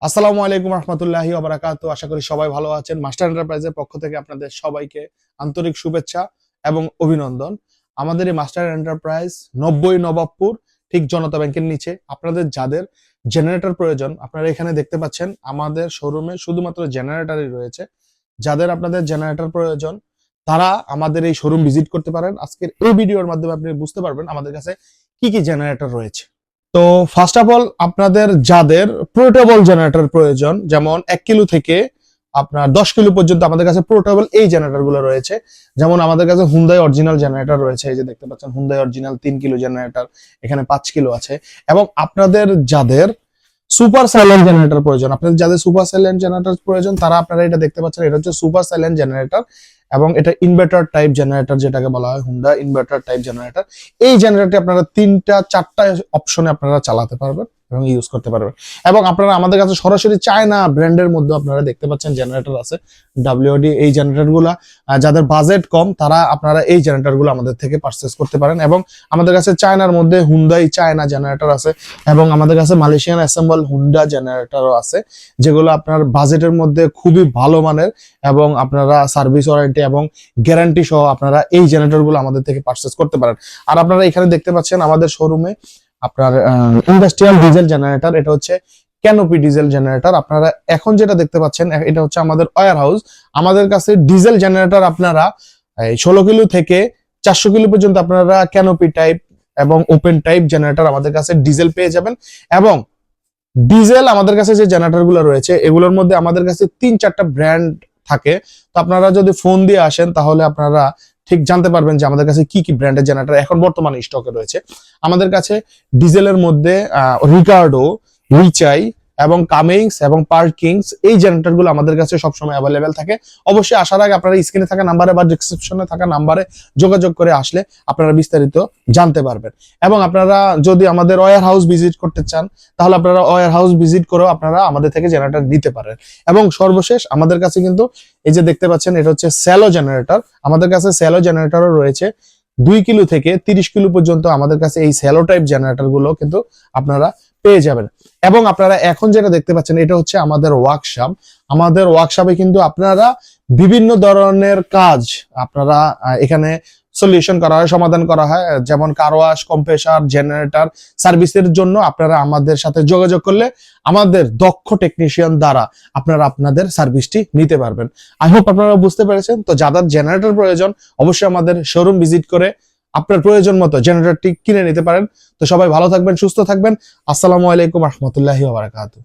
আসসালামু আলাইকুম রহমতুল্লাহি ওয়া বারাকাতুহু। আশা করি সবাই ভালো আছেন। মাস্টার এন্টারপ্রাইজের পক্ষ থেকে আপনাদের সবাইকে আন্তরিক শুভেচ্ছা এবং অভিনন্দন। আমাদের এই মাস্টার এন্টারপ্রাইজ 90 নবাবপুর, ঠিক জনতা ব্যাংকের নিচে। আপনাদের যাদের জেনারেটর প্রয়োজন, আপনারা এখানে দেখতে পাচ্ছেন আমাদের শোরুমে শুধুমাত্র জেনারেটরই রয়েছে। যাদের আপনাদের জেনারেটর প্রয়োজন তারা আমাদের এই শোরুম ভিজিট করতে পারেন। আজকের এই ভিডিওর মাধ্যমে আপনি বুঝতে পারবেন আমাদের কাছে কি কি জেনারেটর রয়েছে। তো ফার্স্ট অফ অল, আপনাদের যাদের পোর্টেবল জেনারেটর প্রয়োজন, যেমন 1 কিলো থেকে আপনার 10 কিলো পর্যন্ত আমাদের কাছে পোর্টেবল এই জেনারেটর গুলো রয়েছে। যেমন আমাদের কাছে হুন্ডাই অরিজিনাল জেনারেটর রয়েছে, এই যে দেখতে পাচ্ছেন হুন্ডাই অরিজিনাল 3 কিলো জেনারেটর, এখানে 5 কিলো আছে। এবং আপনাদের যাদের সুপার সাইলেন্ট জেনারেটর প্রয়োজন, আপনাদের যাদের সুপার সাইলেন্ট জেনারেটর প্রয়োজন তারা আপনারা এটা দেখতে পাচ্ছেন, এটা হচ্ছে সুপার সাইলেন্ট জেনারেটর এবং এটা ইনভার্টার টাইপ জেনারেটর, যেটাকে বলা হয় হুন্ডা ইনভার্টার টাইপ জেনারেটর। এই জেনারেটরটি আপনারা 3টা 4টা অপশনে আপনারা চালাতে পারবেন এবং ইউজ করতে পারবেন। এবং আপনারা আমাদের কাছে সরাসরি চায়না ব্র্যান্ডের মধ্যে আপনারা দেখতে পাচ্ছেন জেনারেটর আছে, WD। এই জেনারেটর গুলা যাদের বাজেট কম তারা আপনারা এই জেনারেটর গুলো আমাদের থেকে পারচেস করতে পারেন। এবং আমাদের কাছে চায়নার মধ্যে হুন্ডাই চায়না জেনারেটর আছে এবং আমাদের কাছে মালয়েশিয়ান অ্যাসেম্বল হুন্ডা জেনারেটরও আছে, যেগুলো আপনার বাজেটের মধ্যে খুবই ভালো মানের এবং আপনারা সার্ভিস ওয়ারেন্টি এবং গ্যারান্টি সহ আপনারা এই জেনারেটর গুলো আমাদের থেকে পারচেস করতে পারেন। আর আপনারা এখানে দেখতে পাচ্ছেন আমাদের শোরুমে আপনার ইন্ডাস্ট্রিয়াল ডিজেল জেনারেটর, এটা হচ্ছে ক্যানোপি ডিজেল জেনারেটর। আপনারা এখন যেটা দেখতে পাচ্ছেন এটা হচ্ছে আমাদের ওয়্যার হাউস। আমাদের কাছে ডিজেল জেনারেটর আপনারা 16 কিলো থেকে 400 কিলো পর্যন্ত আপনারা ক্যানোপি টাইপ এবং ওপেন টাইপ জেনারেটর আমাদের কাছে ডিজেল পেয়ে যাবেন। এবং ডিজেল আমাদের কাছে যে জেনারেটর গুলো রয়েছে এগুলোর মধ্যে আমাদের কাছে 3-4টা ব্র্যান্ড থাকে। তো আপনারা যদি ফোন দিয়ে আসেন তাহলে আপনারা ঠিক জানতে পারবেন যে আমাদের কাছে কি কি ব্র্যান্ডের জেনারেটর এখন বর্তমানে স্টকে রয়েছে। আমাদের কাছে ডিজেলের মধ্যে রিকার্ডো, রিচাই এবং কামিংস এবং পার্কিংস এই জেনারেটর গুলো আমাদের কাছে সবসময় অ্যাভেলেবেল থাকে। অবশ্যই আসার আগে আপনারা স্ক্রিনে থাকা নাম্বারে বা ডিসক্রিপশনে থাকা নাম্বারে যোগাযোগ করে আসলে আপনারা বিস্তারিত জানতে পারবেন। এবং আপনারা যদি আমাদের ওয়্যার হাউস ভিজিট করতে চান তাহলে আপনারা ওয়্যার হাউস ভিজিট করেও আপনারা আমাদের থেকে জেনারেটর নিতে পারেন। এবং সর্বশেষ আমাদের কাছে কিন্তু এই যে দেখতে পাচ্ছেন এটা হচ্ছে স্যালো জেনারেটর। আমাদের কাছে স্যালো জেনারেটরও রয়েছে 2 কিলো থেকে 30 কিলো পর্যন্ত আমাদের কাছে এই স্যালো টাইপ জেনারেটর গুলো কিন্তু আপনারা পেয়ে যাবেন। এবং আপনারা এখন যেটা দেখতে পাচ্ছেন এটা হচ্ছে আমাদের ওয়ার্কশপ। আমাদের ওয়ার্কশপে কিন্তু আপনারা বিভিন্ন ধরনের কাজ আপনারা এখানে সলিউশন করা হয়, সমাধান করা হয়। যেমন কার ওয়াশ, কম্প্রেসার, জেনারেটর সার্ভিসের জন্য আপনারা আমাদের সাথে যোগাযোগ করলে আমাদের দক্ষ টেকনিশিয়ান দ্বারা আপনারা আপনাদের সার্ভিসটি নিতে পারবেন। আই হোপ আপনারা বুঝতে পেরেছেন। তো যাদের জেনারেটর প্রয়োজন অবশ্যই আমাদের শোরুম ভিজিট করে আপনার প্রয়োজন মতো জেনারেটরটি কিনে নিতে পারেন। তো সবাই ভালো থাকবেন, সুস্থ থাকবেন। আসসালামু আলাইকুম রহমতুল্লাহি ওয়া বারাকাতুহু।